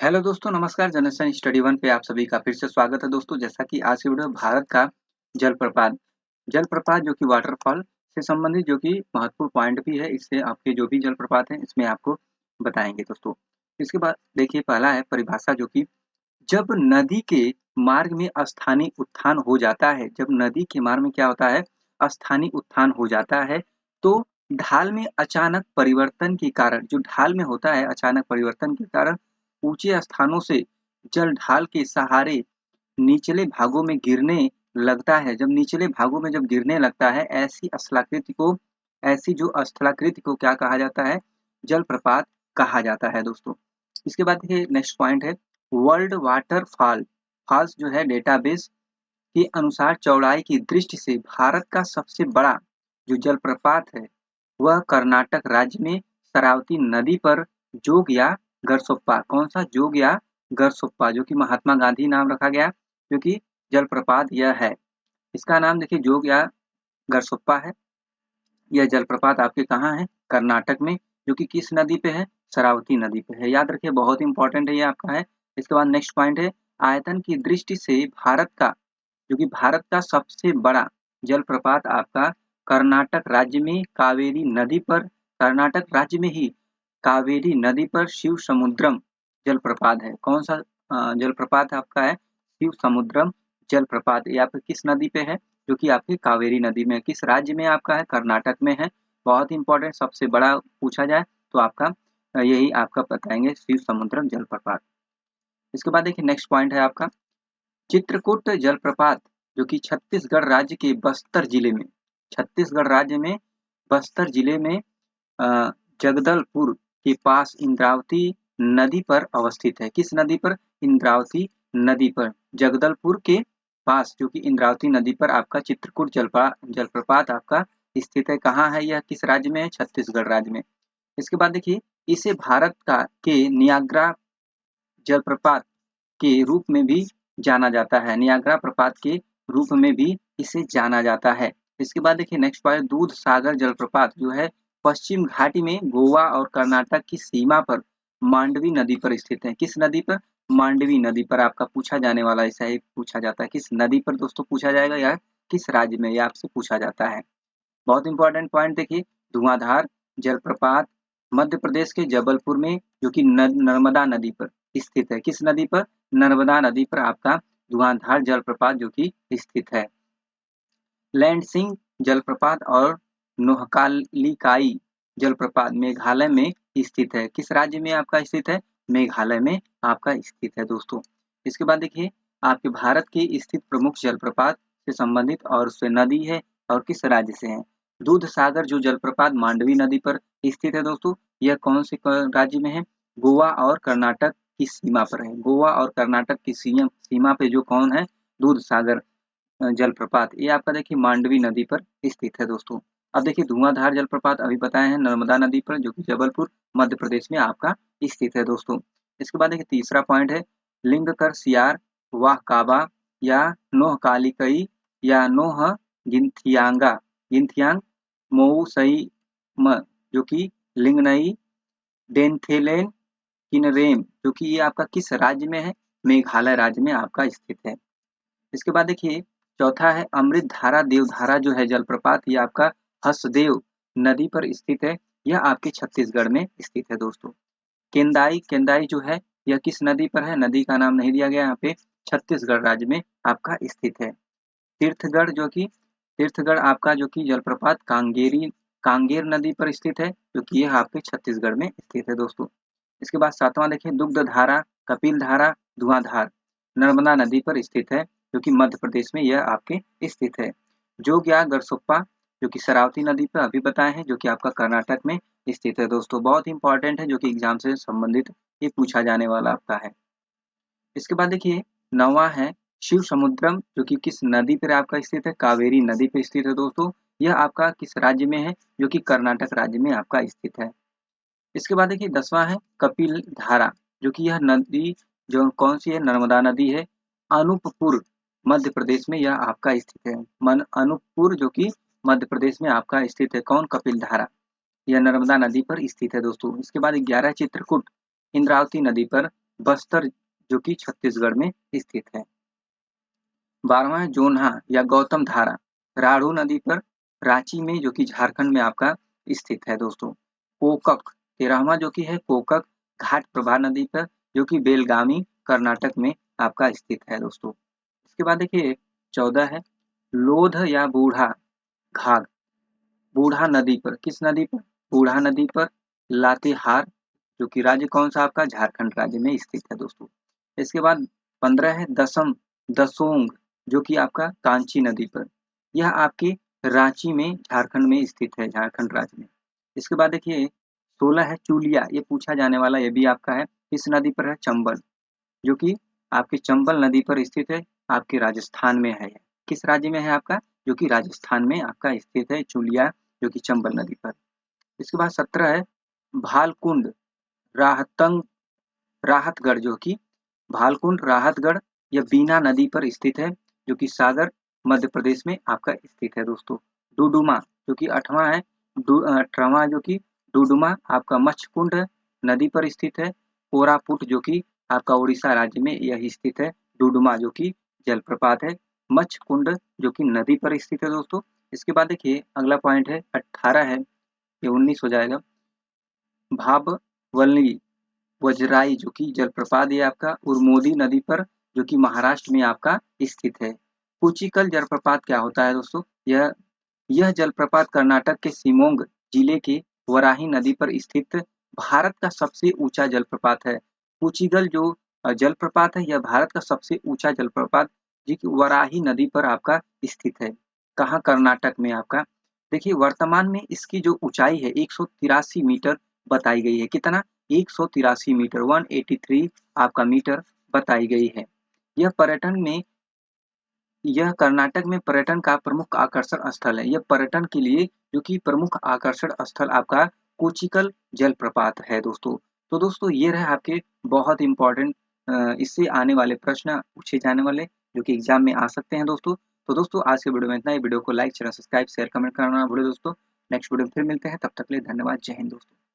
Hello दोस्तों, नमस्कार। General study one पे आप सभी का फिर से स्वागत है दोस्तों। जैसा कि आज की वीडियो भारत का जलप्रपात जलप्रपात जो कि वाटरफॉल से संबंधित जो कि महत्वपूर्ण पॉइंट भी है, इससे आपके जो भी जलप्रपात हैं इसमें आपको बताएंगे दोस्तों। इसके बाद देखिए, पहला है परिभाषा जो कि जब नदी के मार्ग में स्थानीय उत्थान हो जाता है। जब नदी के मार्ग में क्या होता है, स्थानीय उत्थान हो जाता है, तो ढाल में अचानक परिवर्तन के कारण, जो ढाल में होता है अचानक परिवर्तन के कारण ऊंचे स्थानों से जल ढाल के सहारे निचले भागों में गिरने लगता है। जब निचले भागों में जब गिरने लगता है, ऐसी जो स्थलाकृति को क्या कहा जाता है, जलप्रपात कहा जाता है दोस्तों। इसके बाद देखिए, नेक्स्ट पॉइंट है वर्ल्ड वाटर फॉल्स जो है डेटाबेस के अनुसार चौड़ाई की दृष्टि से भारत का सबसे बड़ा जो जलप्रपात है वह कर्नाटक राज्य में शरावती नदी पर जोग या गरसोप्पा, कौन सा जोग या गरसोप्पा, जो कि महात्मा गांधी नाम रखा गया, जो कि जलप्रपात यह है। इसका नाम देखिए जोग या गरसोप्पा है। यह जलप्रपात आपके कहाँ है, कर्नाटक में, जो कि किस नदी पे है, शरावती नदी पे है। याद रखिए, बहुत इंपॉर्टेंट है ये आपका है। इसके बाद नेक्स्ट पॉइंट है आयतन की दृष्टि से भारत का, जो कि भारत का सबसे बड़ा जलप्रपात आपका कर्नाटक राज्य में कावेरी नदी पर, कर्नाटक राज्य में ही कावेरी नदी पर शिव समुद्रम जलप्रपात है। कौन सा जलप्रपात आपका है, शिव समुद्रम जलप्रपात। ये आपका किस नदी पे है, जो कि आपकी कावेरी नदी में। किस राज्य में आपका है, कर्नाटक में है। बहुत इंपॉर्टेंट, सबसे बड़ा पूछा जाए तो आपका यही आपका बताएंगे, शिव समुद्रम जलप्रपात। इसके बाद देखिए, नेक्स्ट पॉइंट है आपका चित्रकूट जलप्रपात, जो कि छत्तीसगढ़ राज्य के बस्तर जिले में, छत्तीसगढ़ राज्य में बस्तर जिले में अ, जगदलपुर के पास इंद्रावती नदी पर अवस्थित है। किस नदी पर, इंद्रावती नदी पर। जगदलपुर के पास जो कि इंद्रावती नदी पर आपका चित्रकूट जलप्रपात आपका स्थित है। कहाँ है यह, किस राज्य में है, छत्तीसगढ़ राज्य में। इसके बाद देखिए, इसे भारत का के नियाग्रा जलप्रपात के रूप में भी जाना जाता है, नियाग्रा प्रपात के रूप में भी इसे जाना जाता है। इसके बाद देखिए, नेक्स्ट पॉइंट दूध सागर जलप्रपात जो है पश्चिम घाटी में गोवा और कर्नाटक की सीमा पर मांडवी नदी पर स्थित है। किस नदी पर, मांडवी नदी पर। आपका पूछा जाने वाला ऐसा ही पूछा जाता है, किस नदी पर दोस्तों पूछा जाएगा, या किस राज्य में, यह आपसे पूछा जाता है। बहुत इंपॉर्टेंट पॉइंट देखिए, धुआंधार जलप्रपात मध्य प्रदेश के जबलपुर में, जो कि नर्मदा नदी पर स्थित है। किस नदी पर, नर्मदा नदी पर आपका धुआंधार जलप्रपात जो कि स्थित है। लैंडसिंग जलप्रपात और नोहकालिकाई जलप्रपात मेघालय में स्थित है। किस राज्य में आपका स्थित है, मेघालय में आपका स्थित है दोस्तों। इसके बाद देखिए, आपके भारत के स्थित प्रमुख जलप्रपात से संबंधित और उससे नदी है और किस राज्य से है। दूध सागर जो जलप्रपात मांडवी नदी पर स्थित है दोस्तों, यह कौन से राज्य में है, गोवा और कर्नाटक की सीमा पर है। गोवा और कर्नाटक की सीमा पे जो कौन है, दूध सागर जलप्रपात, ये आपका देखिए मांडवी नदी पर स्थित है दोस्तों। अब देखिए, धुआंधार जलप्रपात अभी बताए हैं नर्मदा नदी पर, जो कि जबलपुर मध्य प्रदेश में आपका स्थित है दोस्तों। इसके बाद देखिए, तीसरा पॉइंट है लिंगकर सियार वाह काबा या नोह कालिकई या नोह गिनथियांगा गिनथियांग मोऊ सई म, जो कि लिंगनई डेनथेलेन किनरेम, जो कि ये आपका किस राज्य में है, मेघालय राज्य में आपका स्थित है। इसके बाद देखिए, चौथा है अमृत धारा देवधारा जो है जलप्रपात, ये आपका हसदेव नदी पर स्थित है। यह आपके छत्तीसगढ़ में स्थित है दोस्तों। केंदाई केंदाई जो है, यह किस नदी पर है, नदी का नाम नहीं दिया गया यहाँ पे, छत्तीसगढ़ राज्य में आपका स्थित है। तीर्थगढ़ जो कि तीर्थगढ़ आपका जो कि जलप्रपात कांगेर नदी पर स्थित है, जो कि यह आपके छत्तीसगढ़ में स्थित है दोस्तों। इसके बाद सातवां देखिए, दुग्ध धारा कपिल धारा धुआंधार नर्मदा नदी पर स्थित है, जो कि मध्य प्रदेश में यह आपके स्थित है। जोग या गरसोप्पा जो कि शरावती नदी पर अभी बताए हैं, जो कि आपका कर्नाटक में स्थित है दोस्तों। बहुत इंपॉर्टेंट है, जो कि एग्जाम से संबंधित ये पूछा जाने वाला आपका है। इसके बाद देखिए, नौवां है शिव समुद्रम, जो कि किस नदी पर आपका स्थित है, कावेरी नदी पर स्थित है दोस्तों। यह आपका किस राज्य में है, जो कि कर्नाटक राज्य में आपका स्थित है। इसके बाद देखिए, 10वां है कपिल धारा, जो कि यह नदी जो कौन सी है, नर्मदा नदी है। अनूपपुर मध्य प्रदेश में यह आपका स्थित है। मन अनूपपुर जो कि मध्य प्रदेश में आपका स्थित है। कौन, कपिल धारा, यह नर्मदा नदी पर स्थित है दोस्तों। इसके बाद 11 चित्रकूट इंद्रावती नदी पर बस्तर जो कि छत्तीसगढ़ में स्थित है। 12वां है जोन्हा या गौतम धारा, राढ़ू नदी पर, रांची में जो कि झारखंड में आपका स्थित है दोस्तों। कोकक, 13वां जो कि है कोकक घाट प्रभा नदी पर, जो कि बेलगामी कर्नाटक में आपका स्थित है दोस्तों। इसके बाद देखिए 14 है लोध या बूढ़ा घाघ, बूढ़ा नदी पर, किस नदी पर? बूढ़ा नदी पर, लातेहार जो कि राज्य कौन सा आपका? झारखंड राज्य में स्थित है दोस्तों। इसके बाद 15 है दसोंग जो कि आपका कांची नदी पर, यह आपके रांची में झारखंड में स्थित है, झारखंड राज्य में। इसके बाद देखिए 16 है चूलिया, ये पूछा जाने वाला, ये भी आपका है, किस नदी पर है? चंबल, जो कि आपके चंबल नदी पर स्थित है, आपके राजस्थान में है। किस राज्य में है आपका? जो कि राजस्थान में आपका स्थित है चूलिया, जो कि चंबल नदी पर। इसके बाद 17 है भालकुंड राहतंग राहतगढ़, जो कि भालकुंड राहतगढ़ यह बीना नदी पर स्थित है, जो कि सागर मध्य प्रदेश में आपका स्थित है दोस्तों। डुडुमा जो कि 8वां है, 18वां जो कि डुडुमा आपका मच्छकुंड नदी पर स्थित है। कोरापुट जो कि आपका उड़ीसा राज्य में यह स्थित है, डुडुमा जो कि जलप्रपात है, मच्छकुंड जो कि नदी पर स्थित है दोस्तों। इसके बाद देखिए अगला पॉइंट है 18 है, ये 19 हो जाएगा। भाबवल्ली वजराई जो कि जलप्रपात है आपका उरमोदी नदी पर, जो कि महाराष्ट्र में आपका स्थित है। कुचिकल जलप्रपात क्या होता है दोस्तों? यह जलप्रपात कर्नाटक के शिमोग जिले के वराही नदी पर स्थित भारत का सबसे ऊंचा जलप्रपात है। कुचिगल जो जलप्रपात है, यह भारत का सबसे ऊंचा जलप्रपात जो कि वराही नदी पर आपका स्थित है। कहाँ? कर्नाटक में आपका। देखिए वर्तमान में इसकी जो ऊंचाई है 183 मीटर बताई गई है। कितना? 183 मीटर, 183 आपका मीटर बताई गई है। यह पर्यटन में यह कर्नाटक में पर्यटन का प्रमुख आकर्षण स्थल है। यह पर्यटन के लिए जो कि प्रमुख आकर्षण स्थल आपका कोचिकल जलप्रपात है दोस्तों। तो दोस्तों ये रहे आपके बहुत इंपॉर्टेंट इससे आने वाले प्रश्न पूछे जाने वाले, जो कि एग्जाम में आ सकते हैं दोस्तों। तो दोस्तों आज के वीडियो में इतना ही। वीडियो को like, channel subscribe, share, comment करना ना भूले दोस्तों। नेक्स्ट वीडियो में फिर मिलते हैं, तब तक के लिए धन्यवाद। जय हिंद दोस्तों।